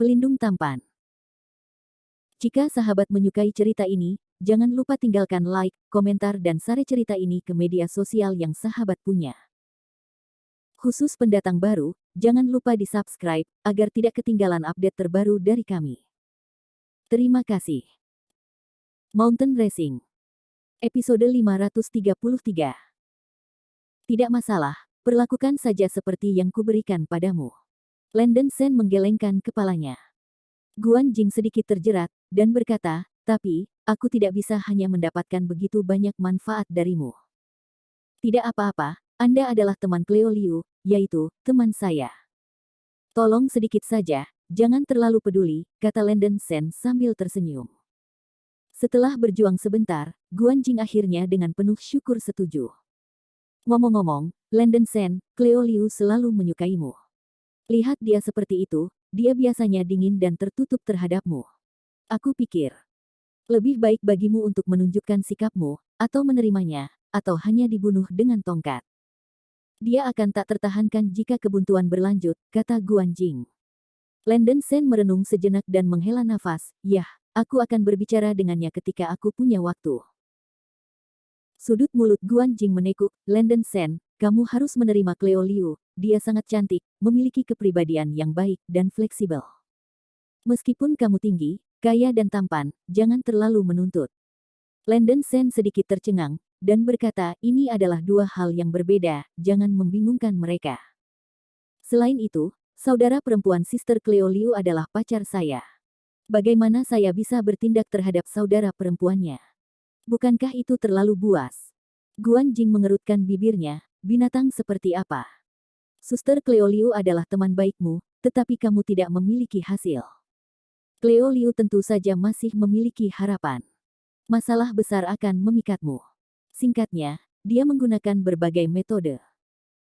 Pelindung tampan. Jika sahabat menyukai cerita ini, jangan lupa tinggalkan like, komentar dan share cerita ini ke media sosial yang sahabat punya. Khusus pendatang baru, jangan lupa di-subscribe, agar tidak ketinggalan update terbaru dari kami. Terima kasih. Mountain Racing Episode 533. Tidak masalah, perlakukan saja seperti yang kuberikan padamu. Landon Sen menggelengkan kepalanya. Guan Jing sedikit terjerat, dan berkata, tapi, aku tidak bisa hanya mendapatkan begitu banyak manfaat darimu. Tidak apa-apa, Anda adalah teman Cleo Liu, yaitu, teman saya. Tolong sedikit saja, jangan terlalu peduli, kata Landon Sen sambil tersenyum. Setelah berjuang sebentar, Guan Jing akhirnya dengan penuh syukur setuju. Ngomong-ngomong, Landon Sen, Cleo Liu selalu menyukaimu. Lihat dia seperti itu, dia biasanya dingin dan tertutup terhadapmu. Aku pikir, lebih baik bagimu untuk menunjukkan sikapmu, atau menerimanya, atau hanya dibunuh dengan tongkat. Dia akan tak tertahankan jika kebuntuan berlanjut, kata Guan Jing. Landon Sen merenung sejenak dan menghela nafas, yah, aku akan berbicara dengannya ketika aku punya waktu. Sudut mulut Guan Jing menekuk, Landon Sen, kamu harus menerima Cleo Liu, dia sangat cantik, memiliki kepribadian yang baik dan fleksibel. Meskipun kamu tinggi, kaya dan tampan, jangan terlalu menuntut. Landon Sen sedikit tercengang, dan berkata, ini adalah dua hal yang berbeda, jangan membingungkan mereka. Selain itu, saudara perempuan Sister Cleo Liu adalah pacar saya. Bagaimana saya bisa bertindak terhadap saudara perempuannya? Bukankah itu terlalu buas? Guan Jing mengerutkan bibirnya, binatang seperti apa? Suster Cleo Liu adalah teman baikmu, tetapi kamu tidak memiliki hasil. Cleo Liu tentu saja masih memiliki harapan. Masalah besar akan memikatmu. Singkatnya, dia menggunakan berbagai metode.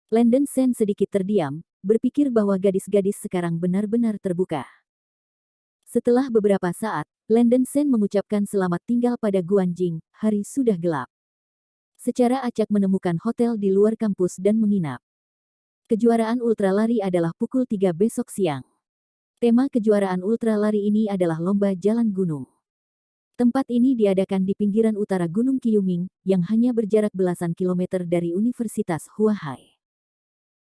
Landon Sen sedikit terdiam, berpikir bahwa gadis-gadis sekarang benar-benar terbuka. Setelah beberapa saat, Landon Sen mengucapkan selamat tinggal pada Guan Jing, hari sudah gelap. Secara acak menemukan hotel di luar kampus dan menginap. Kejuaraan ultralari adalah pukul 3 besok siang. Tema kejuaraan ultralari ini adalah lomba jalan gunung. Tempat ini diadakan di pinggiran utara Gunung Qiyuming, yang hanya berjarak belasan kilometer dari Universitas Huahai.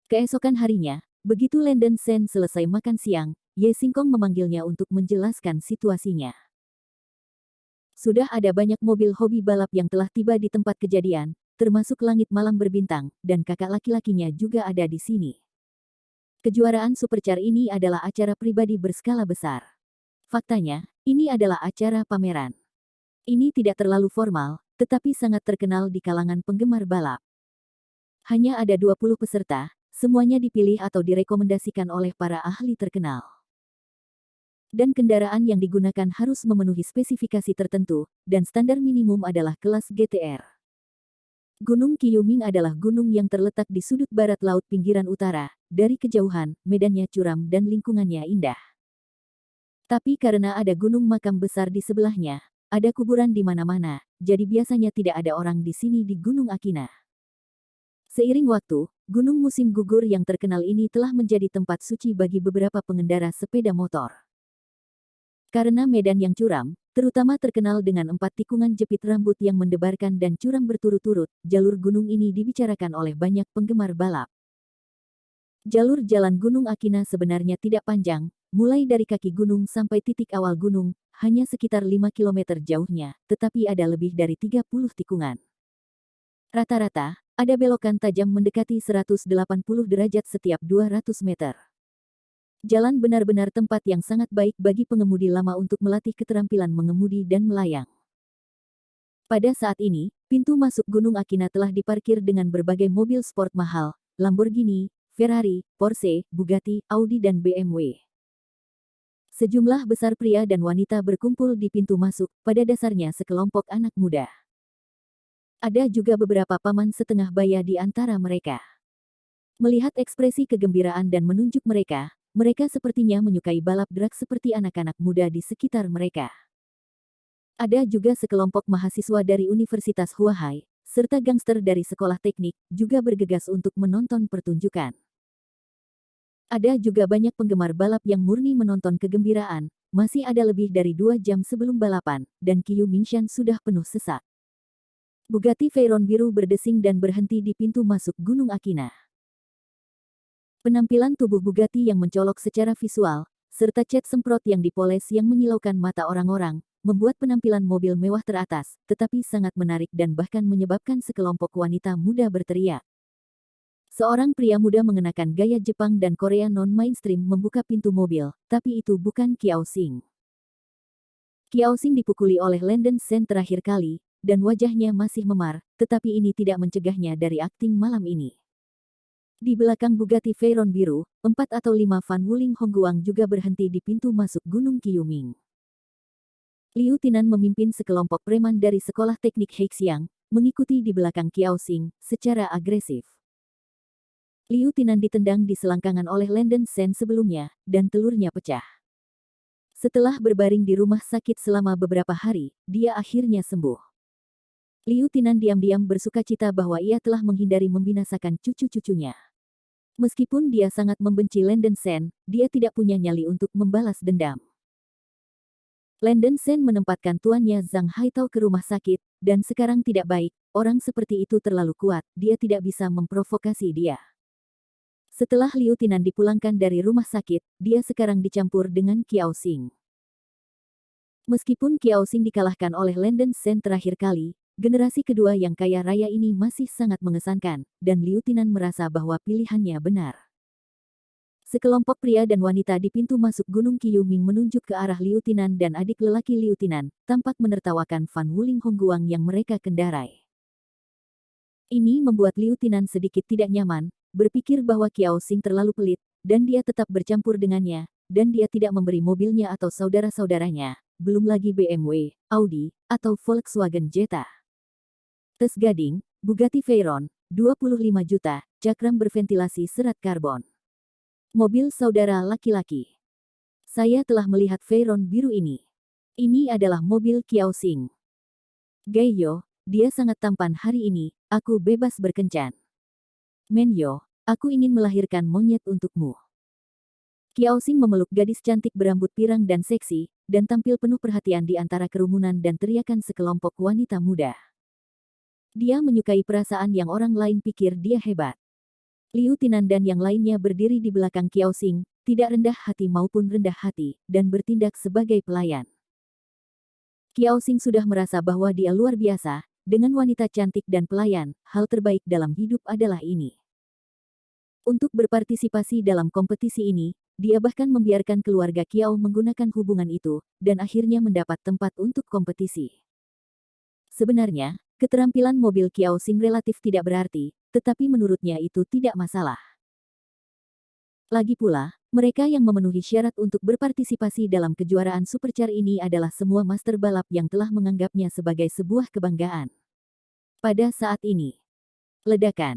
Keesokan harinya, begitu Landon Sen selesai makan siang, Ye Xingkong memanggilnya untuk menjelaskan situasinya. Sudah ada banyak mobil hobi balap yang telah tiba di tempat kejadian, termasuk Langit Malam Berbintang, dan kakak laki-lakinya juga ada di sini. Kejuaraan Supercar ini adalah acara pribadi berskala besar. Faktanya, ini adalah acara pameran. Ini tidak terlalu formal, tetapi sangat terkenal di kalangan penggemar balap. Hanya ada 20 peserta, semuanya dipilih atau direkomendasikan oleh para ahli terkenal. Dan kendaraan yang digunakan harus memenuhi spesifikasi tertentu, dan standar minimum adalah kelas GTR. Gunung Qiyuming adalah gunung yang terletak di sudut barat laut pinggiran utara, dari kejauhan, medannya curam dan lingkungannya indah. Tapi karena ada gunung makam besar di sebelahnya, ada kuburan di mana-mana, jadi biasanya tidak ada orang di sini di Gunung Akina. Seiring waktu, gunung musim gugur yang terkenal ini telah menjadi tempat suci bagi beberapa pengendara sepeda motor. Karena medan yang curam, terutama terkenal dengan 4 tikungan jepit rambut yang mendebarkan dan curam berturut-turut, jalur gunung ini dibicarakan oleh banyak penggemar balap. Jalur jalan Gunung Akina sebenarnya tidak panjang, mulai dari kaki gunung sampai titik awal gunung, hanya sekitar 5 km jauhnya, tetapi ada lebih dari 30 tikungan. Rata-rata, ada belokan tajam mendekati 180 derajat setiap 200 meter. Jalan benar-benar tempat yang sangat baik bagi pengemudi lama untuk melatih keterampilan mengemudi dan melayang. Pada saat ini, pintu masuk Gunung Akina telah diparkir dengan berbagai mobil sport mahal, Lamborghini, Ferrari, Porsche, Bugatti, Audi dan BMW. Sejumlah besar pria dan wanita berkumpul di pintu masuk, pada dasarnya sekelompok anak muda. Ada juga beberapa paman setengah baya di antara mereka. Melihat ekspresi kegembiraan dan menunjuk mereka sepertinya menyukai balap drag seperti anak-anak muda di sekitar mereka. Ada juga sekelompok mahasiswa dari Universitas Huahai, serta gangster dari sekolah teknik, juga bergegas untuk menonton pertunjukan. Ada juga banyak penggemar balap yang murni menonton kegembiraan, masih ada lebih dari 2 jam sebelum balapan, dan Qiu Mingshan sudah penuh sesak. Bugatti Veyron biru berdesing dan berhenti di pintu masuk Gunung Akina. Penampilan tubuh Bugatti yang mencolok secara visual, serta cat semprot yang dipoles yang menyilaukan mata orang-orang, membuat penampilan mobil mewah teratas, tetapi sangat menarik dan bahkan menyebabkan sekelompok wanita muda berteriak. Seorang pria muda mengenakan gaya Jepang dan Korea non-mainstream membuka pintu mobil, tapi itu bukan Qiao Xing. Qiao Xing dipukuli oleh Landon Shen terakhir kali, dan wajahnya masih memar, tetapi ini tidak mencegahnya dari akting malam ini. Di belakang Bugatti Veyron biru, 4 atau 5 Van Wuling Hongguang juga berhenti di pintu masuk Gunung Qiyuming. Liu Tinan memimpin sekelompok preman dari sekolah teknik Heixiang, mengikuti di belakang Qiao Xing, secara agresif. Liu Tinan ditendang di selangkangan oleh Landon Shen sebelumnya, dan telurnya pecah. Setelah berbaring di rumah sakit selama beberapa hari, dia akhirnya sembuh. Liu Tinan diam-diam bersukacita bahwa ia telah menghindari membinasakan cucu-cucunya. Meskipun dia sangat membenci Landon Shen, dia tidak punya nyali untuk membalas dendam. Landon Shen menempatkan tuannya Zhang Haitao ke rumah sakit, dan sekarang tidak baik, orang seperti itu terlalu kuat, dia tidak bisa memprovokasi dia. Setelah Liu Tinan dipulangkan dari rumah sakit, dia sekarang dicampur dengan Qiao Xing. Meskipun Qiao Xing dikalahkan oleh Landon Shen terakhir kali, generasi kedua yang kaya raya ini masih sangat mengesankan, dan Liu Tinan merasa bahwa pilihannya benar. Sekelompok pria dan wanita di pintu masuk Gunung Qiyuming menunjuk ke arah Liu Tinan dan adik lelaki Liu Tinan, tampak menertawakan Van Wuling Hongguang yang mereka kendarai. Ini membuat Liu Tinan sedikit tidak nyaman, berpikir bahwa Qiao Xing terlalu pelit, dan dia tetap bercampur dengannya, dan dia tidak memberi mobilnya atau saudara-saudaranya, belum lagi BMW, Audi, atau Volkswagen Jetta. Tes Gading, Bugatti Veyron, 25 juta, cakram berventilasi serat karbon. Mobil saudara laki-laki. Saya telah melihat Veyron biru ini. Ini adalah mobil Qiao Xing. Gaiyo, dia sangat tampan hari ini, aku bebas berkencan. Menyo, aku ingin melahirkan monyet untukmu. Qiao Xing memeluk gadis cantik berambut pirang dan seksi, dan tampil penuh perhatian di antara kerumunan dan teriakan sekelompok wanita muda. Dia menyukai perasaan yang orang lain pikir dia hebat. Liu Tinan dan yang lainnya berdiri di belakang Qiao Xing, tidak rendah hati maupun rendah hati, dan bertindak sebagai pelayan. Qiao Xing sudah merasa bahwa dia luar biasa, dengan wanita cantik dan pelayan, hal terbaik dalam hidup adalah ini. Untuk berpartisipasi dalam kompetisi ini, dia bahkan membiarkan keluarga Qiao menggunakan hubungan itu, dan akhirnya mendapat tempat untuk kompetisi. Sebenarnya, keterampilan mobil Qiao Xing relatif tidak berarti, tetapi menurutnya itu tidak masalah. Lagi pula, mereka yang memenuhi syarat untuk berpartisipasi dalam kejuaraan supercar ini adalah semua master balap yang telah menganggapnya sebagai sebuah kebanggaan. Pada saat ini, ledakan.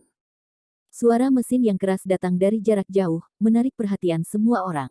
Suara mesin yang keras datang dari jarak jauh, menarik perhatian semua orang.